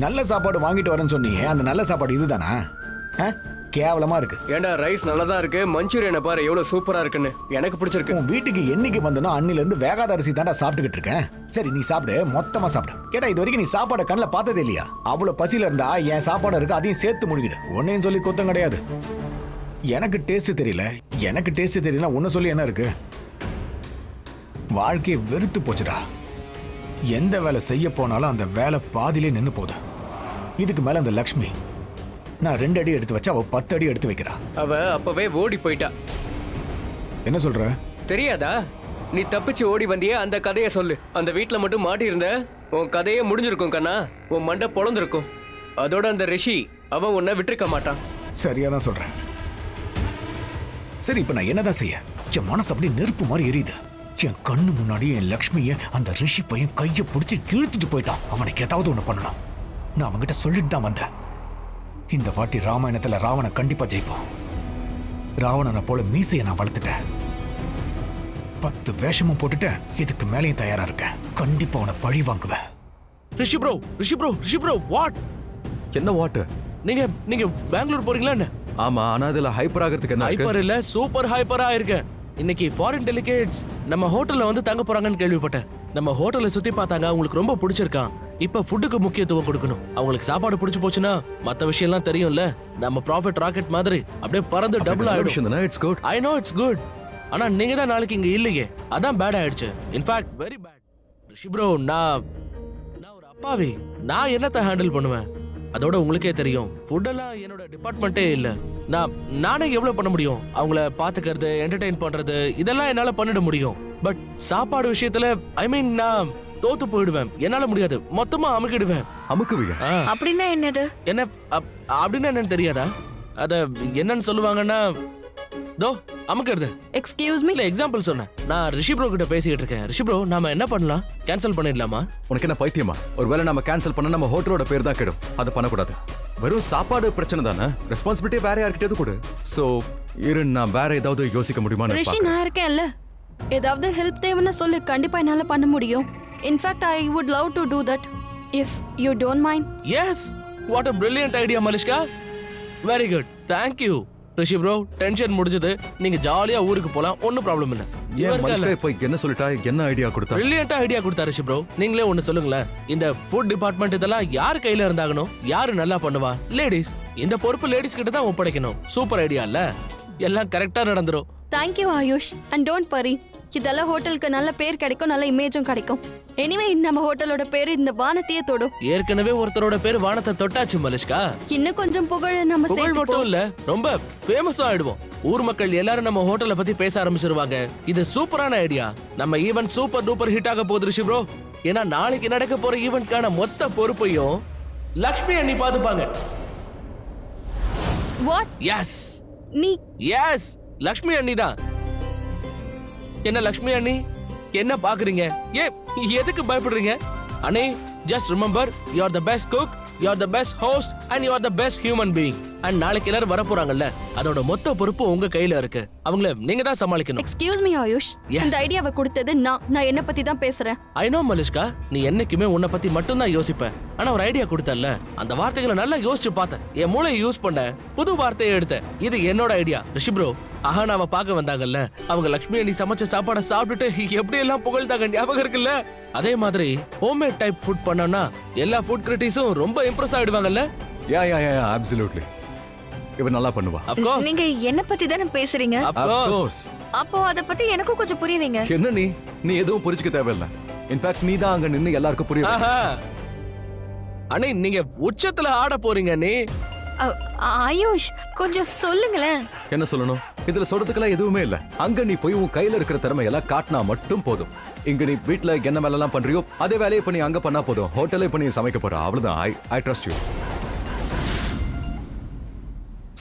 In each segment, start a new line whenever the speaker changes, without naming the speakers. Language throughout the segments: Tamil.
நல்ல சாப்பாடு வாங்கிட்டு வரேன்னு சொன்னீங்க, அந்த நல்ல சாப்பாடு இதுதானா? கேவலமா இருக்கு.
ஏண்டா ரைஸ் நல்லதா இருக்கு, மஞ்சூரியனை பாரு எவ்வளவு சூப்பரா இருக்குன்னு. எனக்கு பிடிச்சிருக்கு.
உன் வீட்டுக்கு என்னைக்கு வந்தனோ அன்னில இருந்து வேகாத அரிசி தாண்டா சாப்பிட்டுக்கிட்டு இருக்கேன். சரி நீ சாப்பிடு, மொத்தமா சாப்பிடு. கேட்டா இது வரைக்கும் நீ சாப்பாடை கண்ணில் பார்த்ததே இல்லையா? அவ்வளவு பசியில இருந்தா என் சாப்பாடு இருக்கு, அதையும் சேர்த்து முழுகிடு. ஒன்னையும் சொல்லி குத்தம் கிடையாது. எனக்கு டேஸ்ட் தெரியல ஒன்னு சொல்லி என்ன இருக்கு? வாழ்க்கையை வெறுத்து போச்சுடா. எந்த வேலை செய்ய போனாலும் அந்த வேலை பாதியிலே நின்னு போகுது. இதுக்கு மேல அந்த லக்ஷ்மி, நான் 2 அடி எடுத்து வச்சா அவ 10 அடி எடுத்து வைக்கிறா.
அவ அப்பவே ஓடி போயிட்டா.
என்ன சொல்ற?
தெரியாதா? நீ தப்பிச்சு ஓடி வந்தியே, அந்த கதையை சொல்லு. அந்த வீட்டுல மட்டும் மாட்டி இருந்த உன் கதையே முடிஞ்சிருக்கும் கண்ணா. உன் மண்டை பொழந்திருக்கும். அதோட அந்த ரிஷி அவன் உன்னை விட்டுருக்க மாட்டான்.
சரியாதான் சொல்றேன். சரி இப்ப நான் என்னதான் செய்ய? என் மனசு அப்படி நெருப்பு மாதிரி எரியுது. என் கண்ணு முன்னாடி என் லக்ஷ்மிய அந்த ரிஷி பையன் கையை பிடிச்சி இழுத்துட்டு போயிட்டான். அவனுக்கு ஏதாவது ஒண்ணு பண்ணணும். நான் அவன்கிட்ட சொல்லிட்டு தான் வந்தேன். இந்த வாட்டி ராமாயணத்துல ராவணன் கண்டிப்பா ஜெயிப்பான். ராவணனை போல மீசையை நான் வளர்த்துட்டேன். 10 வேஷமும் போட்டுட்டேன். இதுக்கு மேலேயும் தயாரா இருக்கேன். கண்டிப்பா அவனை பழி வாங்குவேன்.
ரிஷி ப்ரோ வாட்?
என்ன வாட்?
நீங்க பெங்களூர் போறீங்களா என்ன?
ஆமா, ஆனா அதுல ஹைப்பர் ஆகிறதுக்கு என்ன இருக்கு?
ஹைப்பர் இல்ல, சூப்பர் ஹைப்பரா இருக்கேன். இன்னைக்கு ஃபாரின் டெலிகேட்ஸ் நம்ம ஹோட்டல்ல வந்து தங்க போறாங்கன்னு கேள்விப்பட்டேன். நம்ம ஹோட்டலை சுத்தி பார்த்தாங்க, அவங்களுக்கு ரொம்ப பிடிச்சிருக்கான். இப்ப ஃபுட்டுக்கு முக்கியத்துவம் கொடுக்கணும். அவங்களுக்கு சாப்பாடு பிடிச்சு போச்சுன்னா மத்த விஷயம் எல்லாம் தெரியும்ல. நம்ம ப்ராஃபிட் ராக்கெட் மாதிரி அப்படியே பறந்து டபுள் ஆயிடும்.
It's good.
I know it's good. ஆனா நீங்க தான் நாளைக்கு இங்க இல்லையே, அதான் பேட் ஆயிடுச்சு. In fact very bad. Rishi bro, நான் ஒரு அப்பாவி. நான் என்னத்தை ஹேண்டில் பண்ணுவேன்? அதோட உங்களுக்கே தெரியும், ஃபுட்டெல்லாம் என்னோட டிபார்ட்மெண்ட்டே இல்ல. நானே எவ்வளவு பண்ண முடியும்? அவங்கள பாத்துக்கிறது, என்டர்டெயின் பண்றது, இதெல்லாம் என்னால பண்ணிட முடியும். பட் சாப்பாடு விஷயத்துல நான் தோத்து போயிடுவேன். என்னால முடியாது. மொத்தமா அமுக்கிடுவேன்.
அமுக்குவீங்க?
அப்படின்னா என்னது?
என்ன அப்படின்னா என்னன்னு தெரியாதா? அத என்னன்னு சொல்லுவாங்கன்னா தோ அமுக்கிறது.
Excuse me.
இல்ல, எக்ஸாம்பிள் சொன்னேன். நான் ரிஷி ப்ரோ கிட்ட பேசிக்கிட்டு இருக்கேன். ரிஷி ப்ரோ, நாம என்ன பண்ணலாம்? கேன்சல் பண்ணிடலாமா?
உனக்கு என்ன பைத்தியமா? ஒருவேளை நம்ம கேன்சல் பண்ணா நம்ம ஹோட்டலோட பேர் தான் கெடும். அதை பண்ணக்கூடாது. வெறும் சாப்பாடு பிரச்சனை தானே. ரெஸ்பான்சிபிலிட்டி வேற யார்கிட்டயாவது கொடு. சோ நான் வேற ஏதாவது யோசிக்க முடியுமா?
ரிஷி, நான் இருக்கேன்ல. ஏதாவது ஹெல்ப் தேவைன்னு சொல்லு, கண்டிப்பா என்னால பண்ண முடியும். In fact I would love to do that if you don't mind.
Yes, what a brilliant idea Malishka. Very good, thank you. Rishi bro, tension முடிஞ்சது. நீங்க ஜாலியா ஊருக்கு போலாம், ஒன்னும் ப்ராப்ளம் இல்ல.
ஏன் மலிஷ்கா இப்ப என்ன சொல்லிட்டா? என்ன ஐடியா கொடுத்தா?
பிரில்லியன்ட்டா ஐடியா கொடுத்தா ரிஷி ப்ரோ. நீங்களே ஒன்னு சொல்லுங்களேன். இந்த ஃபுட் டிபார்ட்மெண்ட் இதெல்லாம் யார் கையில இருந்தாகனோ? யாரு நல்லா பண்ணுவா? லேடிஸ். இந்த பொறுப்பு லேடிஸ் கிட்ட தான் ஒப்படைக்கணும். சூப்பர் ஐடியா இல்ல? எல்லாம் கரெக்டா நடந்துரும்.
Thank you Ayush, and don't worry. இதெல்லாம் ஹோட்டலுக்கு நல்ல பேர் கிடைக்கும், நல்ல இமேஜும் கிடைக்கும். எனிவே நம்ம ஹோட்டலோட பேரு இந்த வானத்தையே தொடும்.
ஏற்கனவே ஒருத்தரோட பேர் வானத்தை தொட்டாச்சு மலிஷ்கா.
இன்னும் கொஞ்சம் புகழ நம்ம
புகழ் மட்டும்
சேர்த்துப்போம்.
இல்ல, ரொம்ப ஃபேமஸா ஆயிடுவோம். ஊர் மக்கள் எல்லாரும் நம்ம ஹோட்டலை பத்தி பேச ஆரம்பிச்சிருவாங்க. இது சூப்பரான ஐடியா. நம்ம ஈவென்ட் சூப்பர் டூப்பர் ஹிட் ஆக போகுது ரிஷி ப்ரோ. ஏன்னா நாளைக்கு நடக்க போற ஈவென்ட்கான மொத்த பொறுப்பையும் லக்ஷ்மி அண்ணி பாத்துப்பாங்க.
வாட்?
எஸ்,
நீ?
எஸ், லக்ஷ்மி அண்ணி தான். என்ன லக்ஷ்மி அண்ணி, என்ன பாக்குறீங்க? எதுக்கு பயப்படுறீங்க? அண்ணே, just remember, you are the best cook, you are the best host, and you are the best human being. And நாளைக்கு எல்லாரும் வர போறாங்கல்ல, அதோட மொத்த பொறுப்பு உங்க கையில இருக்கு. அவங்கள நீங்க தான் சமாளிக்கணும்.
எக்ஸ்கியூஸ் மீ ஆயுஷ், இந்த ஐடியாவை கொடுத்தது நான் என்ன பத்தி தான் பேசுறேன்.
ஐ நோ மலிஷ்கா, நீ என்னைக்குமே உன்னை பத்தி மட்டும் தான் யோசிப்ப. ஆனா ஒரு ஐடியா கொடுத்தல்ல, அந்த வார்த்தைகளை நல்லா யோசிச்சு பார்த்தேன். என் மூளையை யூஸ் பண்ண, புது வார்த்தையை எடுத்தேன். இது என்னோட ஐடியா. ரிஷி ப்ரோ, அஹானாவை பார்க்க வந்தாங்கல்ல, அவங்க லக்ஷ்மி அண்ணி சமைச்ச சாப்பாடை சாப்பிட்டுட்டு எப்படி எல்லாம் புகழ்ந்தாங்க ஞாபகம் இருக்குல்ல? அதே மாதிரி ஹோம்மேட் டைப் ஃபுட் பண்ணோம்னா எல்லா ஃபுட் கிரிட்டிக்ஸும் ரொம்ப இம்ப்ரெஸ் ஆயிடுவாங்கல்ல?
Yeah absolutely. இவன் நல்லா பண்ணுவா.
Of course.
நீங்க என்ன பத்தி தானே பேசுறீங்க?
Of course.
அப்போ அத பத்தி எனக்கும் கொஞ்சம் புரிய வைங்க.
என்ன நீ எதுவும் புரிஞ்சுக்க தேவையில்ல. இன்ஃபேக்ட் நீ தான் அங்க நின்னு எல்லாருக்கும் புரிய வை.
அண்ணே, நீங்க உச்சத்துல ஆட போறீங்க நீ.
ஆயுஷ், கொஞ்சம் சொல்லுங்களேன்.
என்ன சொல்லணும்? இதுல சொல்றதுக்கெல்லாம் எதுவுமே இல்ல. அங்க நீ போய் உன் கையில இருக்கிற திறமையெல்லாம் காட்டினா மட்டும் போதும். இங்க நீ வீட்டுல என்ன வேலை எல்லாம் பண்றியோ அதே வேலையை பண்ணி அங்க பண்ணா போதும். ஹோட்டலே பண்ணி சமைக்க போற, அவ்வளவுதான். I trust you.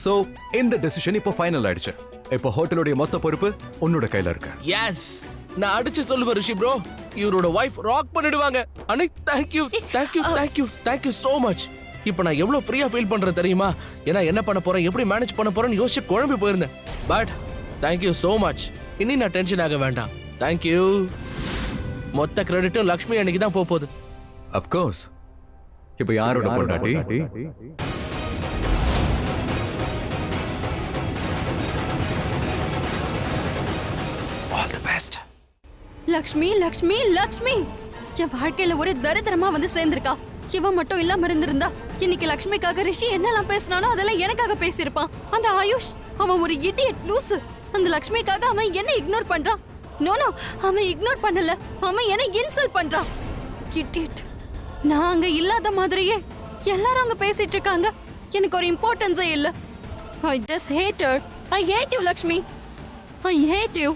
சோ இந்த டெசிஷன் இப்போ ஃபைனல் ஆயிடுச்சு. இப்போ ஹோட்டலோட மொத்த பொறுப்பு உன்னோட கையில இருக்கு.
எஸ், நான் அடிச்சு சொல்லுவேன் ரிஷி ப்ரோ. இவரோட வைஃப் ராக் பண்ணிடுவாங்க. அண்ணே, thank you so much. இப்போ நான் எவ்வளவு ஃப்ரீயா ஃபீல் பண்றேன் தெரியுமா? ஏன்னா என்ன பண்ண போறேன், எப்படி மேனேஜ் பண்ண போறேன்னு யோசிச்சு குழம்பி போயிருந்தேன். But thank you so much. இனி நான் டென்ஷன் ஆக வேண்டாம். Thank you. மொத்த கிரெடிட்டும் லக்ஷ்மி அன்னைக்கு தான் போகுது.
Of course. இப்ப யாரோட பொண்டாட்டி?
All the best.
Lakshmi Lakshmi Lakshmi என் வாழ்க்கையில ஒரு தரித்திரமா வந்து சேர்ந்திருக்கா. இவன் மட்டும் இல்லாம இருந்திருந்தா இன்னைக்கு லக்ஷ்மிக்காக ரிஷி என்னெல்லாம் பேசினானோ அதெல்லாம் எனக்காக பேசியிருப்பான். அந்த ஆயுஷ் அவன் ஒரு இடியட் லூசு. அந்த லக்ஷ்மிக்காக அவன் என்ன இக்னோர் பண்றான். நோ நோ, அவன் இக்னோர் பண்ணல, அவன் என்ன இன்சல்ட் பண்றான். இடியட். நான் அங்க இல்லாத மாதிரியே எல்லாரும் அங்க பேசிட்டு இருக்காங்க. எனக்கு ஒரு இம்பார்ட்டன்ஸே இல்ல. I just hate her. I hate you Lakshmi. I hate you.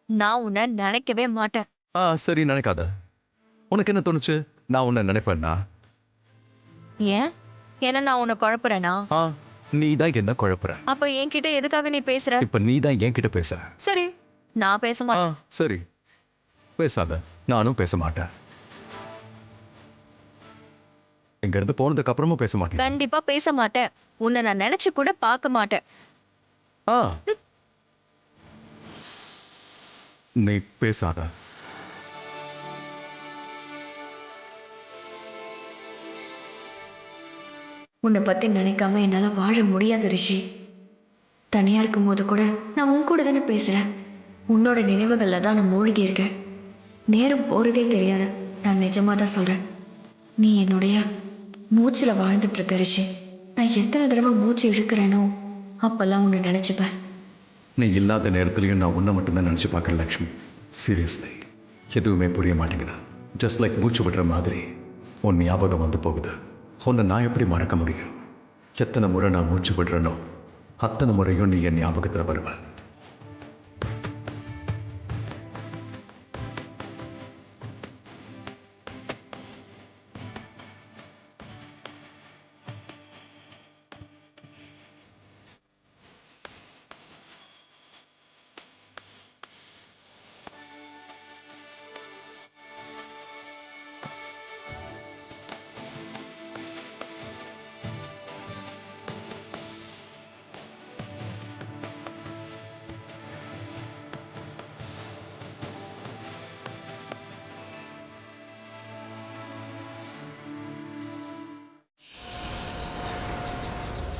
நான் உன்னை நினைக்கவே மாட்டேன்.
சரி நினைக்காத. உனக்கு என்ன தோணுச்சு நான் உன்னை நினைப்பேன்னா?
ஏன்? ஏன்னா நான் உன்னை குழப்புறேனா?
நீ தான் என்ன குழப்புற.
அப்ப என்கிட்ட எதுக்காக நீ பேசுற?
இப்ப நீ தான் என்கிட்ட பேசுற.
சரி, நான் பேச மாட்டேன்.
சரி பேசாத, நானும் பேச மாட்டேன். இங்க இருந்து போனதுக்கு அப்புறமும் பேச மாட்டேன்.
கண்டிப்பா பேச மாட்டேன். உன்னை நான் நினைச்சு கூட பார்க்க மாட்டேன்.
நீ பேசாத.
உன்னை பத்தி நினைக்காம என்னால வாழ முடியாது ரிஷி. தனியா இருக்கும் போது கூட நான் உன் கூட தானே பேசுறேன். உன்னோட நினைவுகள்ல தான் நான் மூழ்கி இருக்கேன். நேரம் போறதே தெரியாது. நான் நிஜமா தான் சொல்றேன். நீ என்னுடைய மூச்சுல வாழ்ந்துட்டு இருக்க ரிஷி. நான் எத்தனை தடவை மூச்சு இழுக்கிறேனோ அப்பெல்லாம் உன்னை நினைச்சுப்பேன்.
நீ இல்லாத நேரத்துலையும் நான் உன்னை மட்டும்தான் நினச்சி பார்க்குறேன் லக்ஷ்மி. சீரியஸ்லி எதுவுமே புரிய மாட்டேங்குது. ஜஸ்ட் லைக் மூச்சு விடுற மாதிரி உன் ஞாபகம் வந்து போகுது. உன்னை நான் எப்படி மறக்க முடியும்? எத்தனை முறை நான் மூச்சு விடுறேனோ அத்தனை முறையும் நீ என் ஞாபகத்தில் வருவ.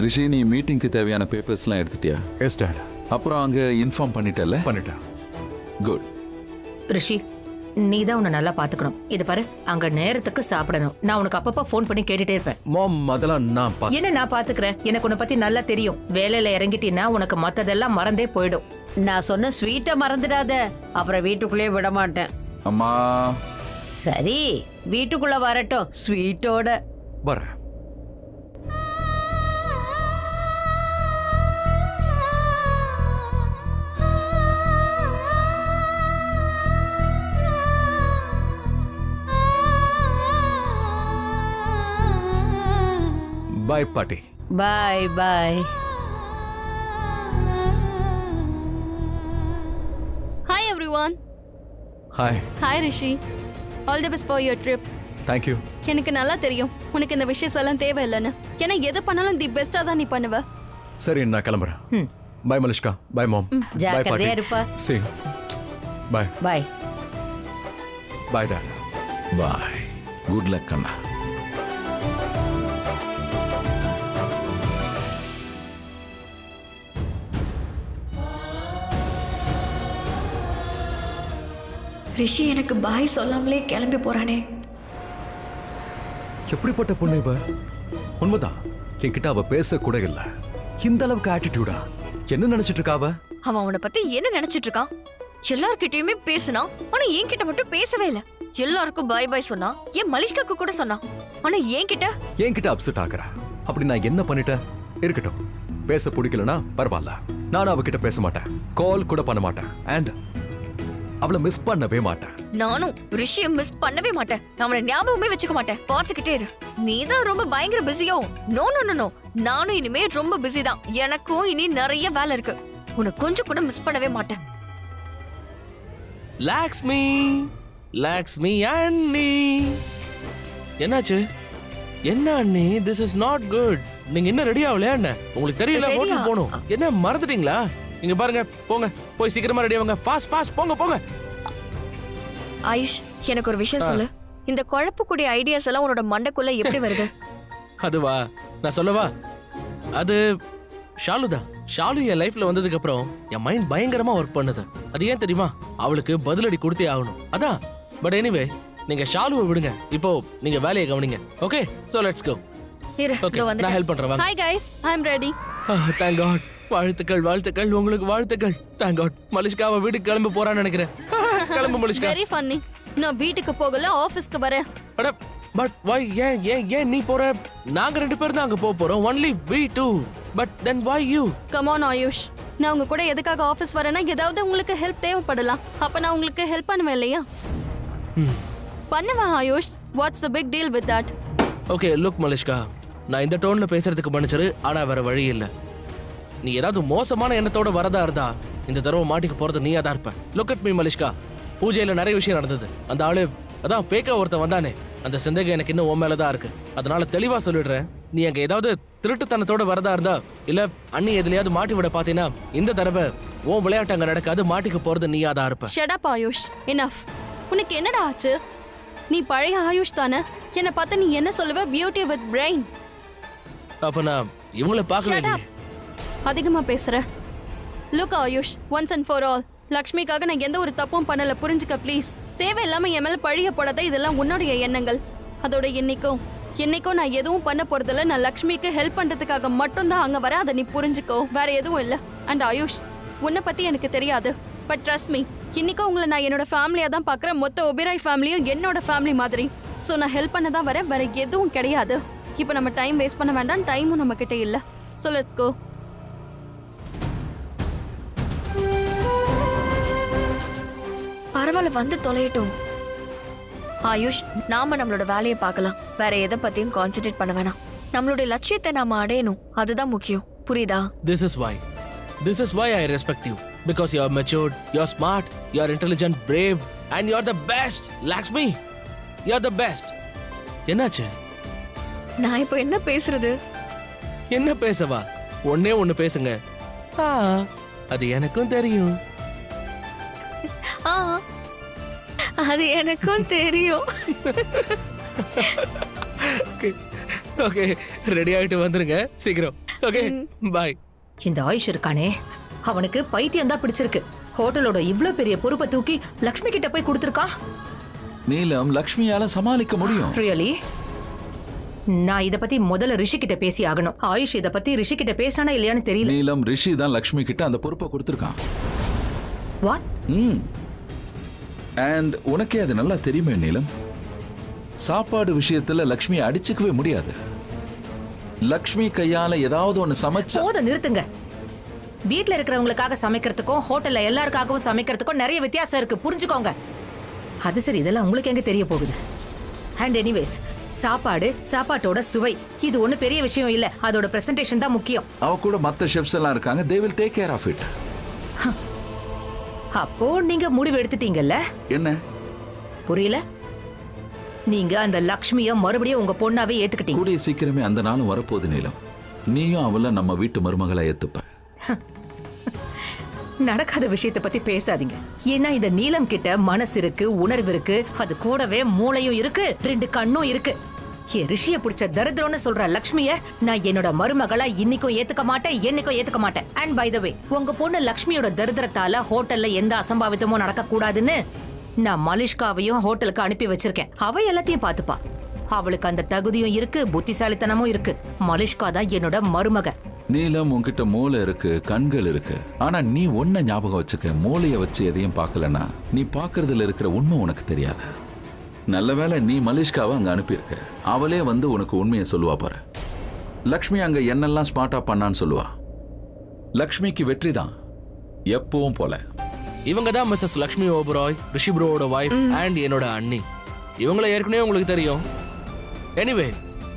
ரிஷி, நீ மீட்டிங்க்கு தேவையான பேப்பர்ஸ்லாம் எடுத்துட்டியா?
Yes dad.
அப்புறம் அங்கே இன்ஃபார்ம் பண்ணிட்டல?
பண்ணிட்டேன்.
குட்.
ரிஷி, நீ தான் உன்னை நல்லா பாத்துக்கணும். இது பாரு, அங்க நேரத்துக்கு சாப்பிடணும். நான் உனக்கு அப்பப்ப ஃபோன் பண்ணி கேட்டுட்டே இருப்பேன்.
மாம், அதெல்லாம் நான்
என்ன நான் பாத்துக்கிறேன். எனக்கு உன்னை பத்தி நல்லா தெரியும். வேலையில இறங்கிட்டீன்னா உனக்கு மத்ததெல்லாம் மறந்தே போயிடும்.
நான் சொன்ன ஸ்வீட்டை மறந்துடாத, அப்புறம் வீட்டுக்குள்ளே விட மாட்டேன்.
அம்மா.
சரி, வீட்டுக்குள்ள வரட்டும் ஸ்வீட்டோட.
வரேன். பாய் பாட்டி.
Bye bye.
Hi everyone.
Hi.
Hi Rishi. All the best for your trip.
Thank you.
எனக்கு நல்லா தெரியும் உனக்கு இந்த விஷயம் எல்லாம் தேவையில்லைன்னு. ஏன்னா எது பண்ணாலும் தி பெஸ்டா தான் நீ பண்ணுவ.
சரி, நான் கிளம்புறேன். பாய் மலிஷ்கா. பாய் மாம். பாய் பாட்டி.
ஜாக்கிரதையா இருப்பா.
See you. Bye.
Bye.
Bye dad.
Bye. Good luck அண்ணா.
ரிஷி எனக்கு பாய் சொல்லாமலே கிளம்பி போறானே.
எப்படிப்பட்ட பொண்ணு இவ? உண்மைதான், என்கிட்ட அவ பேச கூட இல்ல. இந்த அளவுக்கு ஆட்டிடியூடா? என்ன நினைச்சிட்டு இருக்கா அவ?
அவன் அவனை பத்தி என்ன நினைச்சிட்டு இருக்கான்? எல்லார்கிட்டயுமே பேசினான், ஆனா என்கிட்ட மட்டும் பேசவே இல்ல. எல்லாருக்கும் பாய் பாய் சொன்னா, என் மலிஷ்காக்கு கூட சொன்னான். ஆனா என்கிட்ட
அப்செட் ஆகுற. அப்படி நான் என்ன பண்ணிட்டேன்? இருக்கட்டும், பேச பிடிக்கலனா பரவாயில்ல. நானும் அவகிட்ட பேச மாட்டேன், கால் கூட பண்ண மாட்டேன், அண்ட் அவளை மிஸ் பண்ணவே மாட்டேன்.
நானும் ரிஷியை மிஸ் பண்ணவே மாட்டேன். அவனை ஞாபகமே வச்சுக்க மாட்டேன். பார்த்துக்கிட்டே இரு. நீதான் ரொம்ப பயங்கர பிஸியோ? நோ நோ நோ நோ, நானும் இனிமே ரொம்ப பிஸி தான். எனக்கும் இனி நிறைய வேலை இருக்கு. உன்னை கொஞ்சம் கூட மிஸ் பண்ணவே மாட்டேன்.
லாக்ஷ்மி லாக்ஷ்மி அண்ணி என்னாச்சு? என்ன அண்ணி, திஸ் இஸ் நாட் குட். நீங்க இன்னும் ரெடி ஆகலையா என்ன? உங்களுக்கு தெரியல
Ready-ஆ?
ஹோட்டல் போகணும். என்ன மறந்துட்டீங்களா? நீங்க பாருங்க, போங்க போய் சீக்கிரமா ரெடி ஆகுங்க. ஃபாஸ்ட் ஃபாஸ்ட் போங்க போங்க.
ஆயுஷ், எனக்கு ஒரு விஷயம் சொல்லு. இந்த குழப்பக்கூடிய ஐடியாஸ் எல்லாம் உன்னோட மண்டைக்குள்ள எப்படி வருது?
அதுவா, நான் சொல்லவா? அது ஷாலு தான். ஷாலு என் லைஃப்ல வந்ததுக்கு அப்புறம் என் மைண்ட் பயங்கரமா ஒர்க் பண்ணுது. அது ஏன் தெரியுமா? அவளுக்கு பதிலடி கொடுத்தே ஆகணும், அதான். பட் எனிவே, நீங்க ஷாலுவை விடுங்க. இப்போ நீங்க வேலையை கவனிங்க. Okay, so let's go.
இரு,
ஓகே,
இதோ
நான்
வந்துட்டேன்.
ஹெல்ப் பண்றேன். வாங்க.
Hi guys, I am ready.
Thank God. வாழ்த்துக்கள் வாழ்த்துக்கள், உங்களுக்கு வாழ்த்துக்கள். Thank God. மலிஷ்கா அவ வீட்டுக்கு கிளம்ப போறான்னு நினைக்கிறேன். கிளம்பு மலிஷ்கா.
Very funny. நான் வீட்டுக்கு போகல, ஆபீஸ்க்கு வரேன்.
அட பட் வை, ஏன் நீ போற? நாங்க 2 பேரும் தான் அங்க போறோம். Only we two. But then why you?
Come on AYUSH, நான் உங்க கூட எதுக்காக ஆபீஸ் வரேன்னா ஏதாவது உங்களுக்கு ஹெல்ப் தேவைப்படலாம். அப்ப நான் உங்களுக்கு ஹெல்ப் பண்ணுவேன் இல்லையா? பண்ணுவேன் Ayush. What's the big deal with that?
Okay look Malishka, நான் இந்த டோன்ல பேசுறதுக்கு மன்னிச்சிரு, ஆனா வேற வழி இல்ல. நீ ஏதாவது மோசமான எண்ணத்தோட வரதா இருந்தா இந்த தடவை மாட்டிக்க போறது நீயா தான் இருப்ப. லுக் அட் மீ மலிஷ்கா, பூஜையில நிறைய விஷயம் நடந்தது. அந்த ஆளு அதான் ஃபேக்கா ஒருத்தன் வந்தானே, அந்த சந்தேகம் எனக்கு இன்னும் உன் மேலதான் இருக்கு. அதனால தெளிவா சொல்லிடுறேன், நீ அங்க ஏதாவது திருட்டுத்தனத்தோட வரதா இருந்தா, இல்ல அண்ணி எதுலயாவது மாட்டி விட பாத்தீங்கன்னா இந்த தடவை உன் விளையாட்டு அங்க நடக்காது, மாட்டிக்க போறது நீயா தான் இருப்ப.
Shut up Ayush, enough. உனக்கு என்னடா ஆச்சு? நீ பழைய ஆயுஷ் தானே? என்ன பார்த்து நீ என்ன சொல்லுவ? Beauty with brain.
அப்ப நான் இவங்கள பார்க்கல.
Shut up. அதிகமா பேசுற. Look Ayush, once and for all, லக்ஷ்மிக்காக நான் எந்த ஒரு தப்பும் பண்ணல, புரிஞ்சுக்க ப்ளீஸ். தேவையில்லாம என் மேல பழிய போடாத. இதெல்லாம் உன்னுடைய எண்ணங்கள். அதோட என்னைக்கும் நான் எதுவும் பண்ண போறதில்ல. நான் லக்ஷ்மிக்கு ஹெல்ப் பண்றதுக்காக மட்டும் தான் அங்க வர. அதை நீ புரிஞ்சுக்கோ, வேற எதுவும் இல்ல. அண்ட் ஆயுஷ், உன்னை பத்தி எனக்கு தெரியாது, பட் ட்ரஸ்ட் மீ, இன்னைக்கும் உங்களை நான் என்னோட ஃபேமிலியா தான் பாக்குறேன். மொத்த ஒபிராய் ஃபேமிலியும் என்னோட ஃபேமிலி மாதிரி. சோ நான் ஹெல்ப் பண்ண தான் வரேன், வேற எதுவும் கிடையாது. இப்போ நம்ம டைம் வேஸ்ட் பண்ண வேண்டாம், டைமும் நம்ம கிட்ட இல்ல. So let's go.
பரவாயில்ல, வந்து தொலையட்டும். ஆயுஷ், நாம நம்மளோட வேலையை பார்க்கலாம். வேற எதை பத்தியும் கான்சென்ட்ரேட் பண்ண வேணாம். நம்மளுடைய லட்சியத்தை நாம அடையணும், அதுதான் முக்கியம். புரியுதா?
This is why I respect you, because you are matured, you are smart, you are intelligent, brave, and you are the best. Lakshmi, you are the best. என்னாச்சு?
நான் இப்போ என்ன பேசுறது?
என்ன பேசவா? ஒண்ணு பேசுங்க. அது எனக்கும் தெரியும்.
அது எனக்கும் தெரியும்.
ஓகே, ரெடி ஆயிட்டு வந்துருங்க சீக்கிரம். Okay, bye.
இந்த ஆயுஷ் இருக்கானே, அவனுக்கு பைத்தியம் தான் பிடிச்சிருக்கு. ஹோட்டலோட இவ்ளோ பெரிய பொறுப்பை தூக்கி லக்ஷ்மி கிட்ட போய் கொடுத்துருக்கா.
நீலம் லக்ஷ்மியால சமாளிக்க முடியும்.
ரியலி? நான் இத பத்தி முதல்ல ரிஷி கிட்ட பேசி ஆகணும். ஆயுஷ் இத பத்தி ரிஷி கிட்ட பேசானா இல்லையான்னு தெரியல.
நீலம் ரிஷி தான் லக்ஷ்மி கிட்ட அந்த பொறுப்பை கொடுத்துருக்கான்.
வாட்?
அண்ட் உனக்கே அது நல்லா தெரியுமே நீலம், சாப்பாடு விஷயத்துல லக்ஷ்மி அடிச்சுக்கவே முடியாது. லக்ஷ்மி கையால ஏதாவது ஒண்ணு சமைச்சா
போதும், நிறுத்துங்க. வீட்ல இருக்கிறவங்களுக்காக சமைக்கிறதுக்கும் ஹோட்டல்ல எல்லாருக்காகவும் சமைக்கிறதுக்கும் நிறைய வித்தியாசம் இருக்கு, புரிஞ்சுக்கோங்க. அது சரி, இதெல்லாம் உங்களுக்கு எங்க தெரிய போகுது? அண்ட் எனிவேஸ், சாப்பாட்டோட சுவை இது ஒண்ணு பெரிய விஷயம் இல்ல, அதோட பிரசன்டேஷன் தான் முக்கியம்.
அவ கூட மத்த ஷெஃப்ஸ் எல்லாம் இருக்காங்க, they will take care of it.
அப்போ நீங்க முடிவு எடுத்துட்டீங்கல்ல?
என்ன
புரியல? நீங்க அந்த லக்ஷ்மிய மறுபடியும் உங்க பொண்ணாவே ஏத்துக்கிட்டீங்க.
கூடிய சீக்கிரமே அந்த நாளும் வரப்போகுது நீலம். நீயும் அவள நம்ம வீட்டு மருமகளை ஏத்துப்ப.
நடக்காத விஷயத்தை பத்தி பேசாதீங்க. ஏன்னா இந்த நீலம் கிட்ட மனசு இருக்கு, உணர்வு இருக்கு, அது கூடவே மூளையும் இருக்கு, 2 கண்ணும் இருக்கு. என் ரிஷிய பிடிச்ச தரித்திரம்னு சொல்ற லக்ஷ்மிய நான் என்னோட மருமகளா இன்னைக்கும் ஏத்துக்க மாட்டேன், என்னைக்கும் ஏத்துக்க மாட்டேன். அண்ட் பை த வே, உங்க பொண்ணு லக்ஷ்மியோட தரித்திரத்தால ஹோட்டல்ல எந்த அசம்பாவிதமும் நடக்க கூடாதுன்னு நான் மலிஷ்காவையும் ஹோட்டலுக்கு அனுப்பி வச்சிருக்கேன். அவ எல்லாத்தையும் பாத்துப்பா. அவளுக்கு அந்த தகுதியும் இருக்கு, புத்திசாலித்தனமும் இருக்கு. மலிஷ்கா தான் என்னோட மருமக.
நீலம், உன்கிட்ட மூளை இருக்கு, கண்கள் இருக்கு, ஆனா நீ ஒன்ன ஞாபகம் வச்சுக்க, மூளைய வச்சு எதையும் பார்க்கலன்னா நீ பாக்குறதுல இருக்கிற உண்மை உனக்கு தெரியாது. நல்ல வேளை நீ மலிஷ்காவை அங்க அனுப்பியிருக்க. அவளே வந்து உனக்கு உண்மையை சொல்லுவா பாரு. லக்ஷ்மி அங்க என்னெல்லாம் ஸ்மார்ட்டா பண்ணான்னு சொல்லுவா. லக்ஷ்மிக்கு வெற்றி தான் எப்பவும் போல.
இவங்க தான் மிஸ்ஸஸ் லக்ஷ்மி ஓபராய், ரிஷி ப்ரோவோட வைஃப் அண்ட் என்னோட அண்ணி. இவங்கள ஏற்கனவே உங்களுக்கு தெரியும். எனிவே,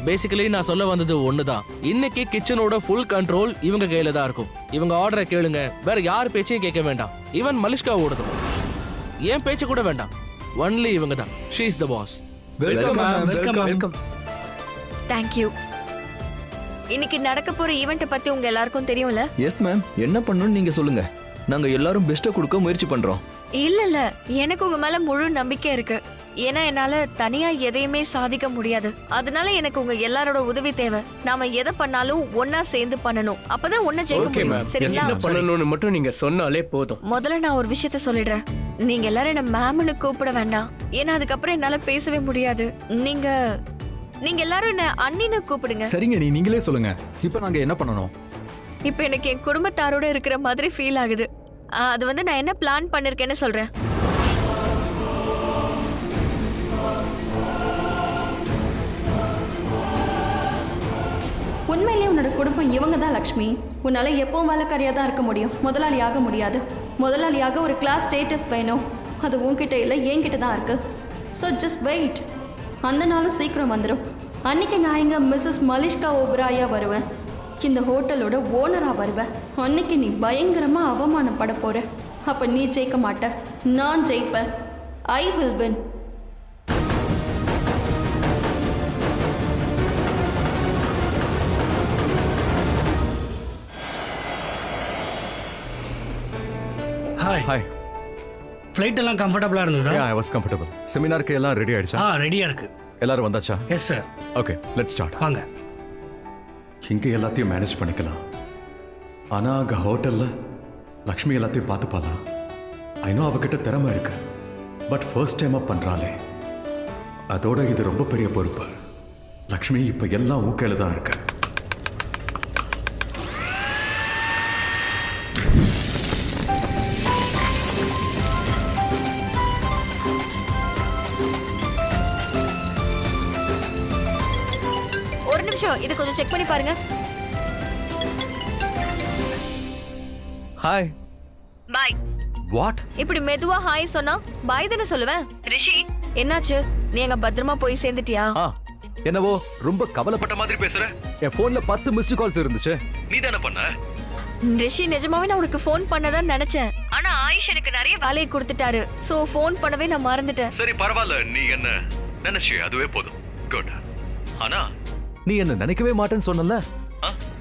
பேசிக்கலி நான் சொல்ல வந்தது ஒண்ணுதான். இன்னைக்கு கிச்சனோட ஃபுல் கண்ட்ரோல் இவங்க கையில தான் இருக்கும். இவங்க ஆர்டரை கேளுங்க, வேற யார் பேச்சையும் கேட்க வேண்டாம். ஈவன் மலிஷ்கா ஓடுதும் ஏன் பேச்சு கூட வேண்டாம். ஒன்லி இவங்க தான். She is the boss.
Welcome welcome.
Thank you. இன்னைக்கு நடக்க போற ஈவெண்ட்டை பத்தி உங்க எல்லாருக்கும் தெரியும்ல?
எஸ் மேம், என்ன பண்ணணும்னு நீங்க சொல்லுங்க. நாங்க எல்லாரும் பெஸ்ட்டை கொடுக்க முயற்சி பண்றோம்.
இல்ல எனக்கு உங்க மேல முழு நம்பிக்கை இருக்கு. ஏன்னா என்னால தனியா எதையுமே சாதிக்க முடியாது. அதனால எனக்கு உங்க எல்லாரோட உதவி தேவை. நாம எதை பண்ணாலும் ஒன்னா சேர்ந்து பண்ணணும். அப்பதான் ஒன்ன ஜெயிக்க
ஓகே
முடியும்.
மேம்.
சரிங்களா?
என்ன பண்ணணும்னு மட்டும் நீங்க சொன்னாலே போதும்.
முதல்ல நான் ஒரு விஷயத்த சொல்லிடுறேன். நீங்க எல்லாரும் என்ன மேம்னு கூப்பிட வேண்டாம். ஏன்னா அதுக்கப்புறம் என்னால பேசவே முடியாது. நீங்க எல்லாரும் என்ன அண்ணின்னு கூப்பிடுங்க.
சரிங்க, நீங்களே சொல்லுங்க. இப்போ நாங்க என்ன பண்ணணும்?
இப்ப எனக்கு என் குடும்பத்தாரோட இருக்கிற மாதிரி ஃபீல் ஆகுது. அது நான் என்ன பிளான் பண்ணிருக்கேன்னு சொல்றேன்.
உண்மையிலேயே உன்னோட குடும்பம் இவங்க தான் லக்ஷ்மி. உன்னால எப்பவும் வேலைக்காரியா தான் இருக்க முடியும், முதலாளியாக முடியாது. முதலாளியாக ஒரு கிளாஸ் ஸ்டேட்டஸ் வேணும். அது உன்கிட்ட இல்லை, என்கிட்ட தான் இருக்கு. So just wait. அந்த நாளும் சீக்கிரம் வந்துடும். அன்னைக்கு நான் இங்கே மிஸ்ஸஸ் மலிஷ்கா ஓபராயா வருவேன். இந்த ஹோட்டலோட ஓனராக வருவேன். அன்னைக்கு நீ பயங்கரமாக அவமானப்பட போற. அப்போ நீ ஜெயிக்க மாட்ட, நான் ஜெயிப்பேன். I will win.
Hi. Flight எல்லாம் கம்ஃபர்டபுளா இருந்ததா?
I was comfortable. செமினாருக்கு எல்லாம் ரெடி ஆயிடுச்சா?
ரெடியா இருக்கு.
எல்லாரும் வந்தாச்சா?
Yes sir.
Okay, let's start.
வாங்க.
இங்கே எல்லாத்தையும் மேனேஜ் பண்ணிக்கலாம். ஆனால் அங்கே ஹோட்டலில் லக்ஷ்மி எல்லாத்தையும் பார்த்துப்பாளா? ஐநோ அவகிட்ட திறமை இருக்கு. பட் ஃபர்ஸ்ட் டைமாக பண்ணுறாளே, அதோட இது ரொம்ப பெரிய பொறுப்பு. லக்ஷ்மி இப்போ எல்லாம் ஊக்கையில் தான் இருக்கு.
இது கொஞ்சம் செக் பண்ணி பாருங்க.
ஹாய்.
பாய்.
வாட்?
இப்படி மெதுவா ஹாய் சொன்னா பாய் தானே சொல்லுவேன். ரிஷி, என்னாச்சு? நீ எங்க பத்திரமா போய் சேர்ந்துட்டியா?
என்னவோ ரொம்ப கவலைப்பட்ட மாதிரி பேசுற. என் போன்ல 10 மிஸ்டு கால்ஸ் இருந்துச்சு. நீ தானே பண்ண?
ரிஷி, நிஜமாவே நான் உனக்கு ஃபோன் பண்ணதான் நினைச்சேன். ஆனா ஆயுஷ் எனக்கு நிறைய வேலையை கொடுத்துட்டாரு. சோ ஃபோன் பண்ணவே நான் மறந்துட்டேன்.
சரி பரவாயில்ல, நீ என்ன நினைச்சு அதுவே போதும். குட். ஆனா நீ என்ன நினைக்கவே மாட்டேன்னு சொன்னல?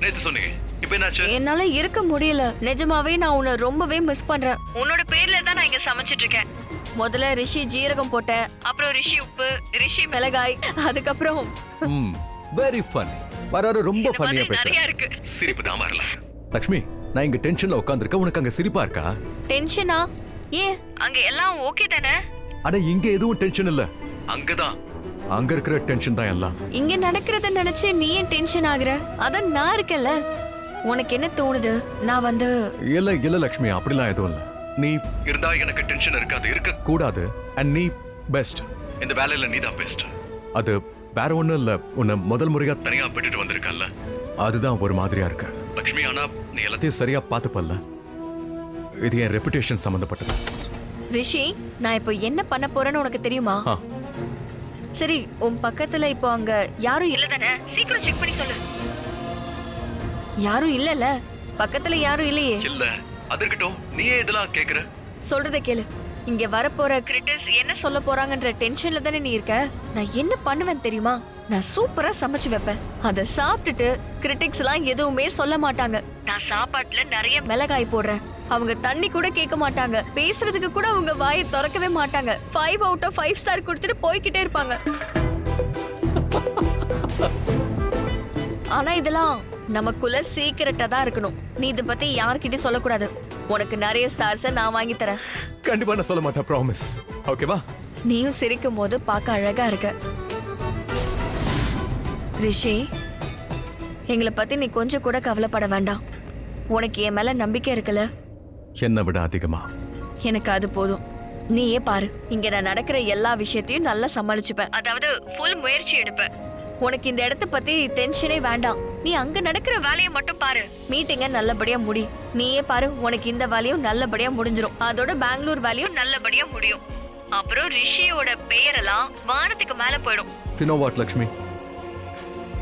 நேத்து சொன்னீங்க. இப்போ என்னாச்சு?
என்னால இருக்க முடியல. நிஜமாவே நான் உன்னை ரொம்பவே மிஸ் பண்றேன். உன்னோட பேர்ல தான் நான் இங்க சமைச்சிட்டு இருக்கேன். முதல்ல ரிஷி ஜீரகம் போட்டேன், அப்புறம் ரிஷி உப்பு, ரிஷி மிளகாய், அதுக்கப்புறம்
வெரி ஃபன்னி. வராரு ரொம்ப ஃபன்னியா
நிறைய
பேசுற.
இருக்கு.
சிரிப்பு தான் வரல. லக்ஷ்மி, நான் இங்க டென்ஷன்ல உட்கார்ந்திருக்க. உனக்கு அங்க சிரிப்பா இருக்கா?
டென்ஷனா? ஏன், அங்க எல்லாம் ஓகே தானே?
அட இங்க எதுவும் டென்ஷன் இல்ல. அங்கதான் அங்க இருக்கிற டென்ஷன் தான் எல்லாம்.
இங்க நடக்கிறத நினைச்சு நீ ஏன் டென்ஷன் ஆகுற? அதான் நான் இருக்கேன்ல. உனக்கு என்ன தோணுது? நான்
இல்ல லக்ஷ்மி, அப்படிலாம் எதுவும் இல்ல. நீ இருந்தா எனக்கு டென்ஷன் இருக்காது, இருக்க கூடாது. அண்ட் நீ பெஸ்ட். இந்த வேலையில நீ தான் பெஸ்ட். அது வேற ஒண்ணும் இல்ல. உன்னை முதல் முறையா தனியா விட்டுட்டு வந்திருக்கல்ல, அதுதான் ஒரு மாதிரியா இருக்கு லக்ஷ்மி. ஆனா நீ எல்லாத்தையும் சரியா பாத்துப்பல்ல. இது என் ரெப்புடேஷன் சம்பந்தப்பட்டது.
ரிஷி, நான் இப்போ என்ன பண்ண போறேன்னு உனக்கு தெரியுமா? சரி, உன் பக்கத்துல இப்போ அங்க யாரும் இல்ல தானே? சீக்கிரம் செக் பண்ணி சொல்லு. யாரும் இல்லல? பக்கத்துல யாரும் இல்லையே.
இல்ல, அதற்கட்டும் நீ ஏன் இதெல்லாம் கேக்குற?
சொல்றத கேளு. இங்க வரப்போற கிரிட்டிக்ஸ் என்ன சொல்ல போறாங்கன்ற டென்ஷன்ல தானே நீ இருக்க. நான் என்ன பண்ணுவேன் தெரியுமா? நான் சூப்பரா சமைச்சு வைப்பேன். அத சாப்பிட்டுட்டு கிரிட்டிக்ஸ் எல்லாம் எதுவுமே சொல்ல மாட்டாங்க. நான் சாப்பாட்டுல நிறைய மிளகாய் போடுறேன். அவங்க தண்ணி கூட கேட்க மாட்டாங்க. பேசுறதுக்கு கூட அவங்க வாயை திறக்கவே மாட்டாங்க. 5 out of 5 ஸ்டார் கொடுத்துட்டு போய்கிட்டே இருப்பாங்க. ஆனா இதெல்லாம் நமக்குள்ள சீக்கிரட்டா தான் இருக்கணும். நீ இத பத்தி யார்கிட்டயும் சொல்லக்கூடாது. உனக்கு நிறைய ஸ்டார்ஸை நான் வாங்கி தரேன்.
கண்டிப்பா நான் சொல்ல மாட்டேன், ப்ராமிஸ். ஓகேவா?
நீயும் சிரிக்கும் போது பார்க்க அழகா இருக்க. ரிஷி, எங்களை பத்தி நீ கொஞ்சம் கூட கவலைப்பட வேண்டாம். உனக்கு என் மேல நம்பிக்கை இருக்குல்ல?
என்னை விட அதிகமா.
எனக்கு அது போதும். நீயே பாரு, இங்க நான் நடக்கிற எல்லா விஷயத்தையும் நல்லா சமாளிச்சுப்பேன். அதாவது ஃபுல் முயற்சி எடுப்பேன். உனக்கு இந்த இடத்த பத்தி டென்ஷனே வேண்டாம். நீ அங்க நடக்கிற வேலையை மட்டும் பாரு. மீட்டிங்க நல்லபடியா முடி. நீயே பாரு, உனக்கு இந்த வேலையும் நல்லபடியா முடிஞ்சிரும். அதோட பெங்களூர் வேலையும் நல்லபடியா முடியும். அப்புறம் ரிஷியோட பெயரெல்லாம் வானத்துக்கு மேல போயிடும்.
You know what, Lakshmi?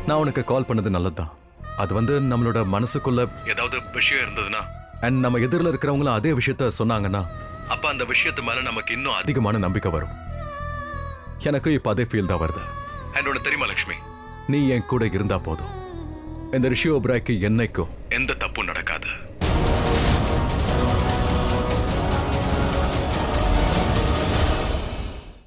நான் உனக்கு கால் பண்ணது நல்லதுதான். அது நம்மளோட மனசுக்குள்ள ஏதாவது விஷயம் இருந்ததுன்னா அண்ட் நம்ம எதிரில் இருக்கிறவங்களும் அதே விஷயத்த சொன்னாங்கன்னா அப்ப அந்த விஷயத்து மேல நமக்கு இன்னும் அதிகமான நம்பிக்கை வரும். எனக்கு இப்ப அதே ஃபீல் தான் வருது. என்னோட தெரியுமா லக்ஷ்மி, நீ என் கூட இருந்தா போதும். இந்த ரிஷி ஓப்ராய்க்கு என்னைக்கும் எந்த